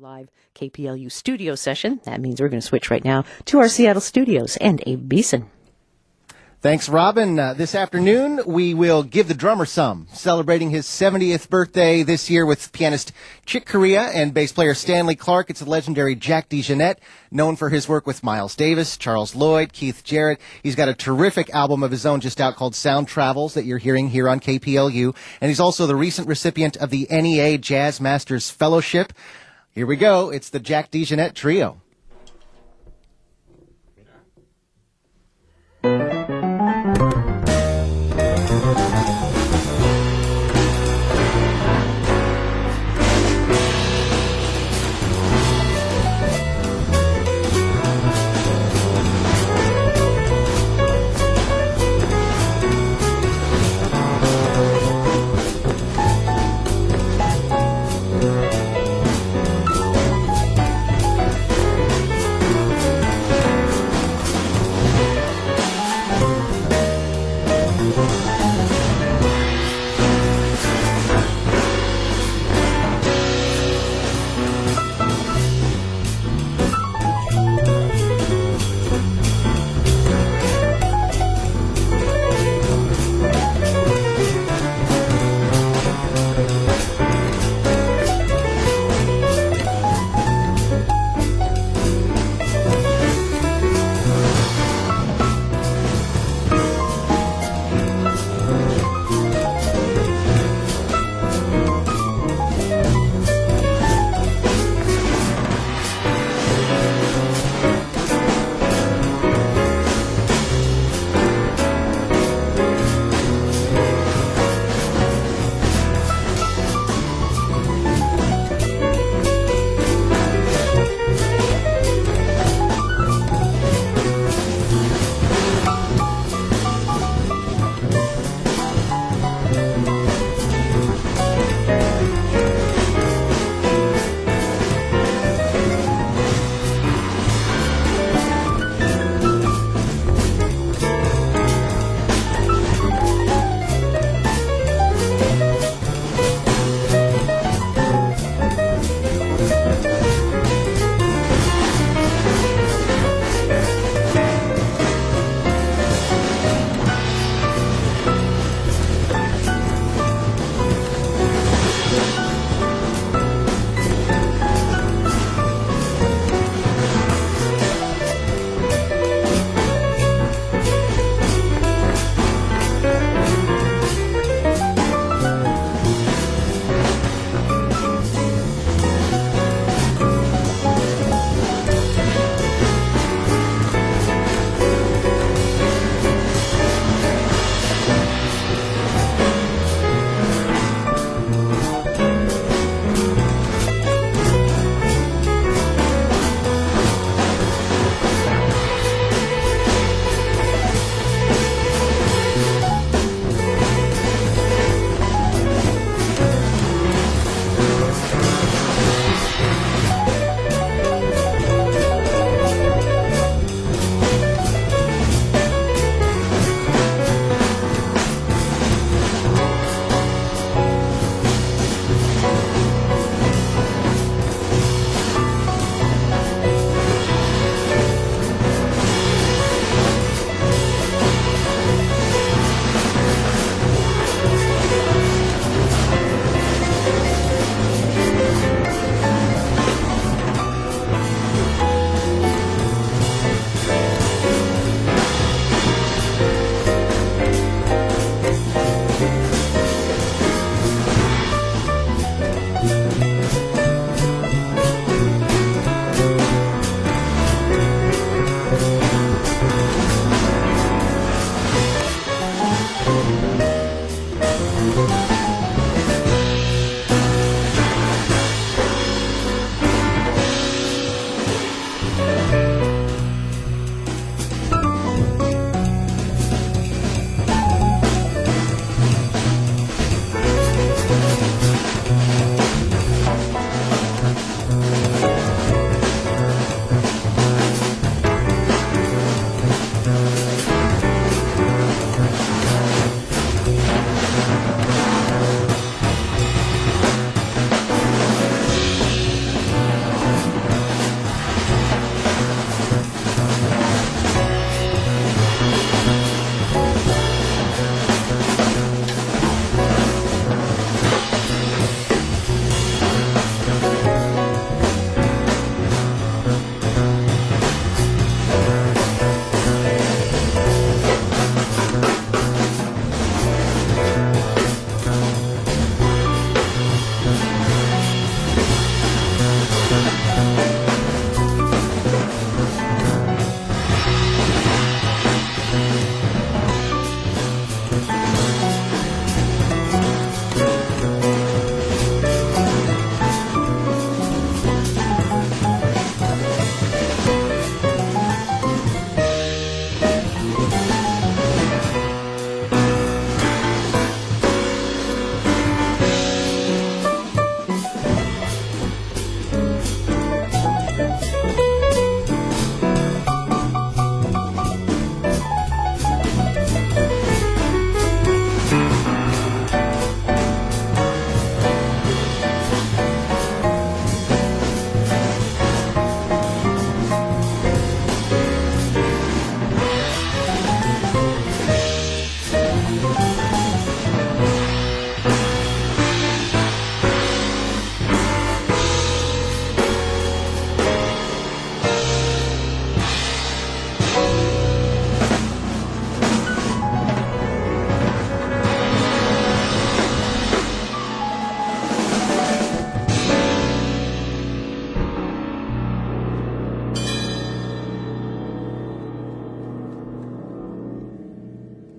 Live KPLU Studio session. That means we're going to switch right now to our Seattle studios and Abe Beeson. Thanks, Robin. This afternoon, we will give the drummer some, celebrating his 70th birthday this year with pianist Chick Corea and bass player Stanley Clarke. It's the legendary Jack DeJohnette, known for his work with Miles Davis, Charles Lloyd, Keith Jarrett. He's got a terrific album of his own just out called Sound Travels that you're hearing here on KPLU. And he's also the recent recipient of the NEA Jazz Masters Fellowship. Here we go. It's the Jack DeJohnette Trio.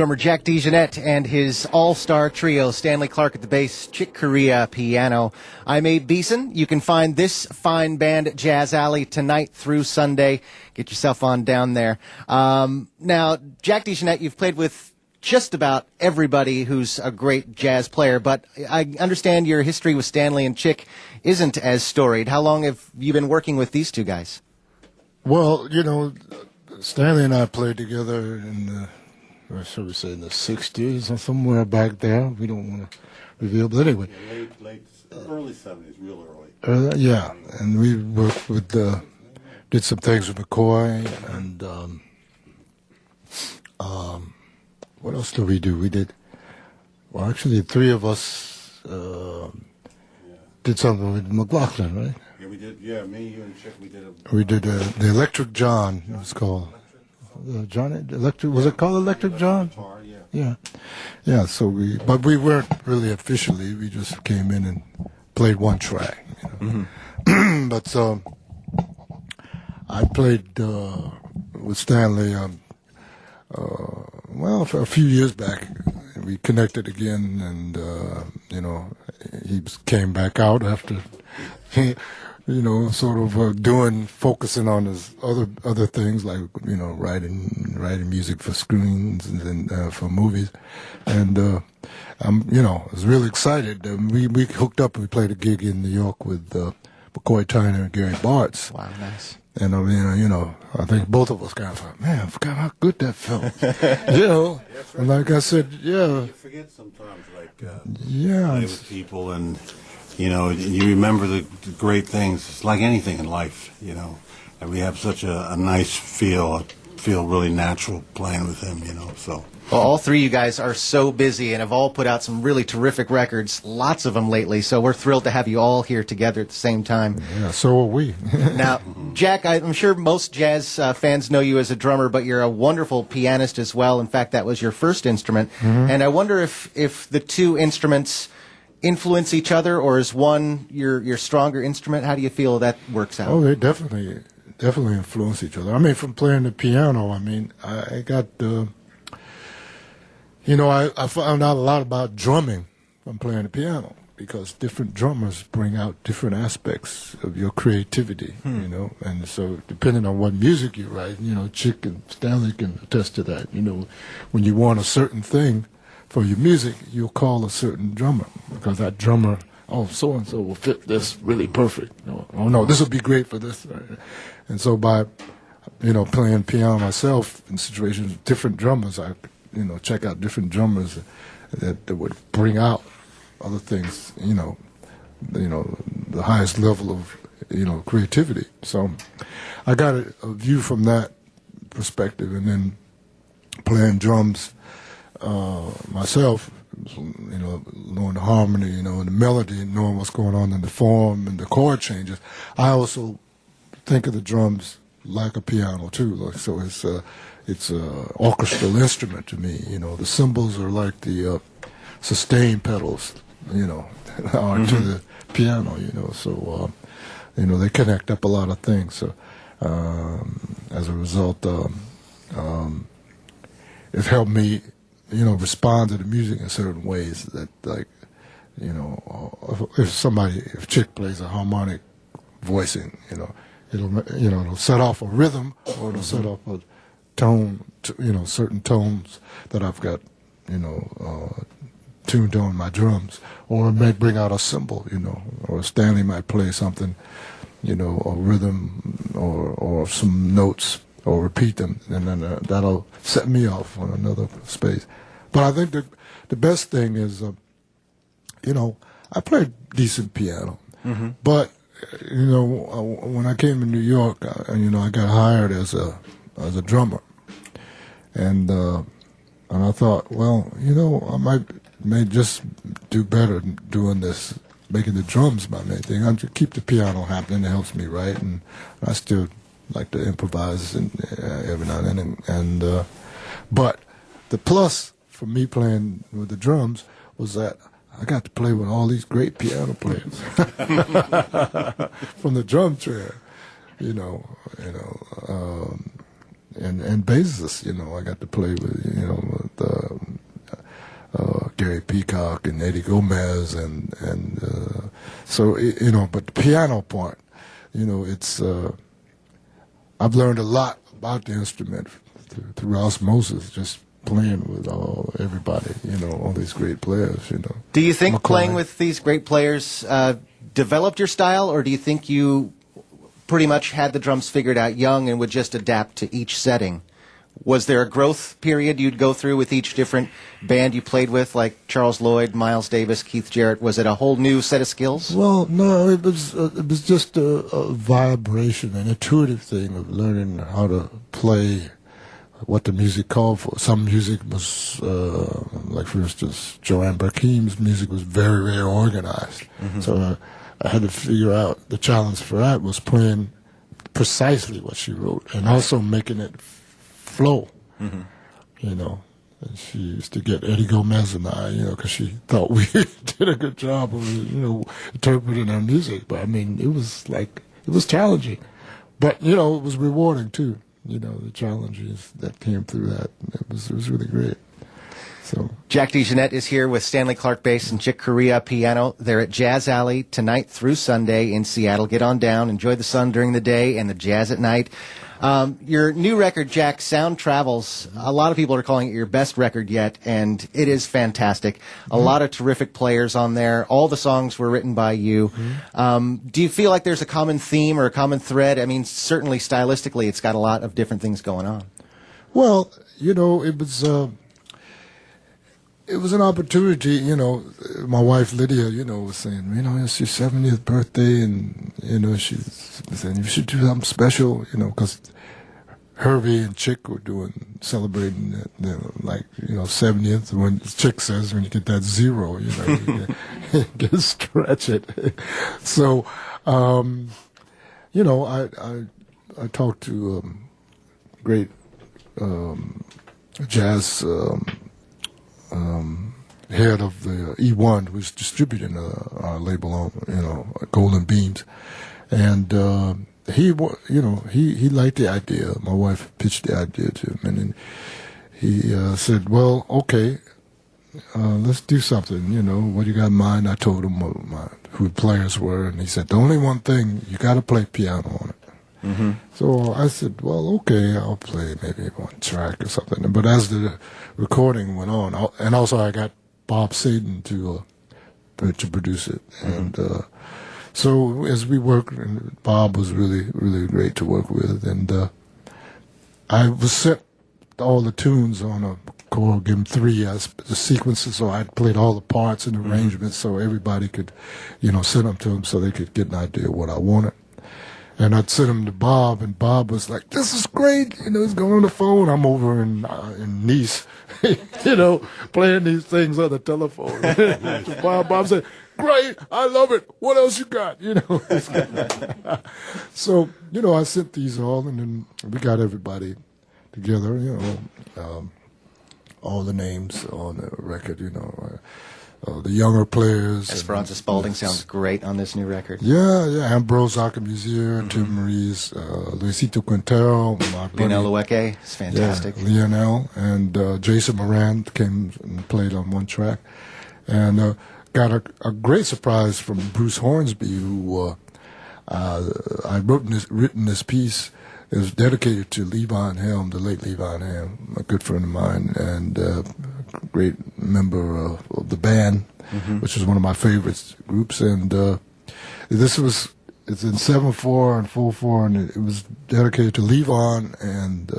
Drummer Jack DeJohnette and his all-star trio, Stanley Clarke at the bass, Chick Corea piano. I'm Abe Beeson. You can find this fine band at Jazz Alley tonight through Sunday. Get yourself on down there. Now, Jack DeJohnette, you've played with just about everybody who's a great jazz player, but I understand your history with Stanley and Chick isn't as storied. How long have you been working with these two guys? Well, you know, Stanley and I played together in the, or shall we say, in the 60s or somewhere back there. We don't want to reveal, but anyway. Yeah, early 70s, real early. Yeah, and we worked with, did some things with McCoy, and what else did we do? We did, well, actually, three of us did something with McLaughlin, right? Yeah, we did. Yeah, me, you, and Chick, we did the Electric John, it was called. Was it called Electric John? Yeah. So but we weren't really officially. We just came in and played one track. You know? Mm-hmm. But so I played with Stanley. Well, for a few years back, we connected again, and you know, he came back out after. You know, sort of focusing on his other things, like, you know, writing music for screens and for movies, and you know, I was really excited. We hooked up and we played a gig in New York with McCoy Tyner and Gary Bartz. Wow, nice. And I mean, you know, I think both of us kind of thought, man, I forgot how good that felt. You know, and like I said, yeah. You forget sometimes, like, yeah, play with people and. You know, you remember the great things. It's like anything in life, you know. And we have such a nice feel really natural playing with him, you know. So. Well, all three of you guys are so busy and have all put out some really terrific records, lots of them lately. So we're thrilled to have you all here together at the same time. Yeah, so are we. Now, Jack, I'm sure most jazz fans know you as a drummer, but you're a wonderful pianist as well. In fact, that was your first instrument. Mm-hmm. And I wonder if the two instruments influence each other, or is one your stronger instrument? How do you feel that works out? Oh, they definitely influence each other. I mean, from playing the piano, I mean, I got you know, I found out a lot about drumming from playing the piano, because different drummers bring out different aspects of your creativity, you know, and so depending on what music you write, you know, Chick and Stanley can attest to that. You know, when you want a certain thing for your music, you'll call a certain drummer, because that drummer, oh, so-and-so will fit this really perfect. Oh, no, this will be great for this. And so by, you know, playing piano myself in situations with different drummers, I, you know, check out different drummers that would bring out other things, you know, the highest level of, you know, creativity. So I got a view from that perspective, and then playing drums myself, you know, knowing the harmony, you know, and the melody, and knowing what's going on in the form and the chord changes. I also think of the drums like a piano too. Like, so it's a orchestral instrument to me. You know, the cymbals are like the sustain pedals, you know, are to the piano. You know, so you know, they connect up a lot of things. So as a result, it helped me, you know, respond to the music in certain ways that, like, you know, if Chick plays a harmonic voicing, you know, it'll set off a rhythm, or it'll set off a tone, you know, certain tones that I've got, you know, tuned on my drums, or it may bring out a cymbal, you know, or Stanley might play something, you know, a rhythm or some notes, or repeat them, and then that'll set me off on another space. But I think the best thing is, you know, I played decent piano, but you know, when I came to New York, you know, I got hired as a drummer, and I thought, well, you know, I may just do better doing this, making the drums my main thing. I just keep the piano happening; it helps me write, and I still like to improvise and every now and then. And but the plus for me playing with the drums was that I got to play with all these great piano players from the drum trio, you know. and bassists. You know, I got to play with Gary Peacock and Eddie Gomez, and so you know. But the piano part, you know, it's I've learned a lot about the instrument through osmosis, just playing with everybody, you know, all these great players, you know. Do you think playing with these great players developed your style, or do you think you pretty much had the drums figured out young and would just adapt to each setting? Was there a growth period you'd go through with each different band you played with, like Charles Lloyd, Miles Davis, Keith Jarrett? Was it a whole new set of skills? Well, no, it was just a vibration, an intuitive thing of learning how to play what the music called for. Some music was, like for instance, Joanne Barkeem's music was very, very organized. Mm-hmm. So I had to figure out, the challenge for that was playing precisely what she wrote and also making it flow, mm-hmm. you know. And she used to get Eddie Gomez and I, you know, because she thought we did a good job of, you know, interpreting her music. But I mean, it was challenging. But, you know, it was rewarding too. You know, the challenges that came through that. It was really great. So Jack DeJohnette is here with Stanley Clarke bass and Chick Corea piano. They're at Jazz Alley tonight through Sunday in Seattle. Get on down, enjoy the sun during the day and the jazz at night. Your new record, Jack, Sound Travels, a lot of people are calling it your best record yet, and it is fantastic. A lot of terrific players on there. All the songs were written by you. Mm-hmm. Do you feel like there's a common theme or a common thread? I mean, certainly stylistically, it's got a lot of different things going on. Well, you know, it was an opportunity. You know, my wife Lydia, you know, was saying, you know, it's your 70th birthday, and you know, she's saying you should do something special, you know, because Herbie and Chick were celebrating it, you know, like, you know, 70th. When Chick says, when you get that zero, you know, you get stretch it. So, you know, I talked to great jazz head of the E1, who's distributing our label on, you know, Golden Beams, and he liked the idea. My wife pitched the idea to him, and then he said, "Well, okay, let's do something. You know, what do you got in mind?" I told him who the players were, and he said, "The only one thing, you got to play piano on it." Mm-hmm. So I said, well, okay, I'll play maybe one track or something. But as the recording went on, and also I got Bob Saden to produce it. Mm-hmm. And so as we worked, and Bob was really, really great to work with. And I was sent all the tunes on a Core Game 3 as the sequences, so I played all the parts and arrangements so everybody could, you know, send them to them so they could get an idea of what I wanted. And I'd send him to Bob, and Bob was like, "This is great." You know, he's going on the phone. I'm over in Nice, you know, playing these things on the telephone. Bob said, "Great, I love it. What else you got?" You know. So, you know, I sent these all, and then we got everybody together. You know, all the names on the record. You know. The younger players. Esperanza Spalding sounds great on this new record. Yeah. Ambrose Acamuzier, Tim Maurice, Luisito Quintero, Lionel Lueke is fantastic. Yeah, Lionel, and Jason Moran came and played on one track. And got a great surprise from Bruce Hornsby, who I written this piece. It was dedicated to Levon Helm, the late Levon Helm, a good friend of mine, and a great member of the band, which is one of my favorite groups. And it's in 7/4 and 4/4, and it was dedicated to Levon and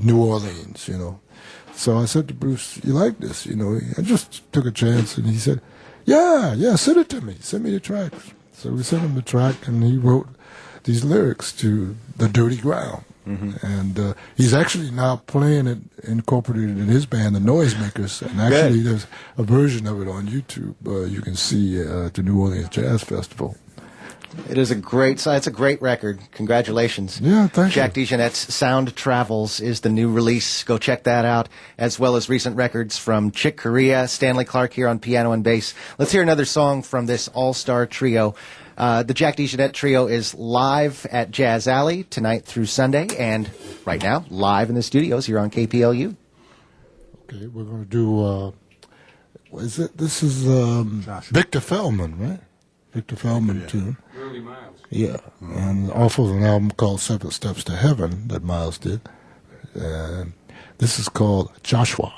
New Orleans, you know. So I said to Bruce, "You like this?" You know, I just took a chance, and he said, yeah, send it to me. Send me the tracks. So we sent him the track, and he wrote these lyrics to The Dirty Ground. And he's actually now playing it incorporated in his band, the Noisemakers. And actually, there's a version of it on YouTube. You can see at the New Orleans Jazz Festival. It's a great record. Congratulations. Yeah, thank you. Jack DeJohnette's Sound Travels is the new release. Go check that out, as well as recent records from Chick Corea, Stanley Clarke here on piano and bass. Let's hear another song from this all-star trio. The Jack DeJohnette Trio is live at Jazz Alley tonight through Sunday, and right now, live in the studios here on KPLU. Okay, we're going to do, this is Victor Feldman, right? Victor Feldman tune. Early Miles. Yeah, and off of an album called 7 Steps to Heaven that Miles did. This is called Joshua.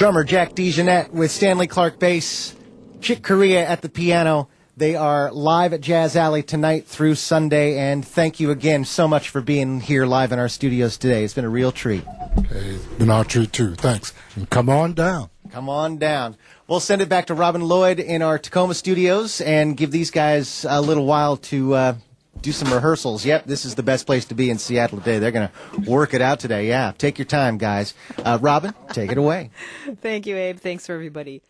Drummer Jack DeJohnette with Stanley Clarke bass, Chick Corea at the piano. They are live at Jazz Alley tonight through Sunday, and thank you again so much for being here live in our studios today. It's been a real treat. Okay, it's been our treat too. Thanks. And come on down. Come on down. We'll send it back to Robin Lloyd in our Tacoma studios and give these guys a little while to do some rehearsals. Yep, this is the best place to be in Seattle today. They're going to work it out today. Yeah, take your time, guys. Robin, take it away. Thank you, Abe. Thanks for everybody.